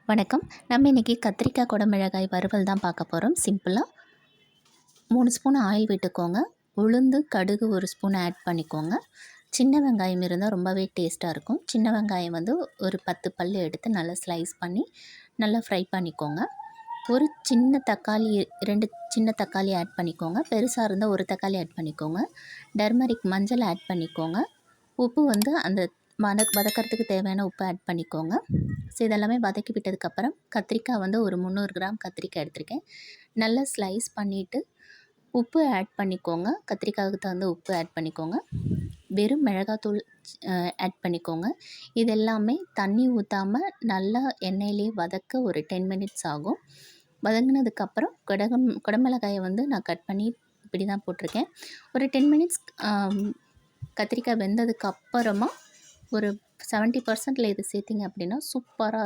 வணக்கம். நம்ம இன்றைக்கி கத்திரிக்காய் குடமிளகாய் வறுவல் தான் பார்க்க போகிறோம். சிம்பிளாக 3 ஸ்பூன் ஆயில் விட்டுக்கோங்க. உளுந்து கடுகு 1 ஸ்பூன் ஆட் பண்ணிக்கோங்க. சின்ன வெங்காயம் இருந்தால் ரொம்பவே டேஸ்ட்டாக இருக்கும். சின்ன வெங்காயம் வந்து ஒரு 10 பல் எடுத்து நல்லா ஸ்லைஸ் பண்ணி நல்லா ஃப்ரை பண்ணிக்கோங்க. ஒரு சின்ன தக்காளி 2 சின்ன தக்காளி ஆட் பண்ணிக்கோங்க. பெருசாக இருந்தால் ஒரு தக்காளி ஆட் பண்ணிக்கோங்க. டர்மரிக் மஞ்சள் ஆட் பண்ணிக்கோங்க. உப்பு வந்து அந்த வதக்கிறதுக்கு தேவையான உப்பு ஆட் பண்ணிக்கோங்க. ஸோ இதெல்லாமே வதக்கி விட்டதுக்கப்புறம் கத்திரிக்காய் வந்து ஒரு 300 கிராம் கத்திரிக்காய் எடுத்திருக்கேன். நல்லா ஸ்லைஸ் பண்ணிவிட்டு உப்பு ஆட் பண்ணிக்கோங்க. கத்திரிக்காய்க்கு தகுந்த உப்பு ஆட் பண்ணிக்கோங்க. வெறும் மிளகாத்தூள் ஆட் பண்ணிக்கோங்க. இது எல்லாமே தண்ணி ஊற்றாமல் நல்லா எண்ணெயிலே வதக்க ஒரு 10 மினிட்ஸ் ஆகும். வதங்கினதுக்கப்புறம் குடமிளகாயை வந்து நான் கட் பண்ணி இப்படி தான் போட்டிருக்கேன். ஒரு 10 மினிட்ஸ் கத்திரிக்காய் வெந்ததுக்கு அப்புறமா ஒரு 70%ல் இது சேர்த்திங்க அப்படின்னா சூப்பராக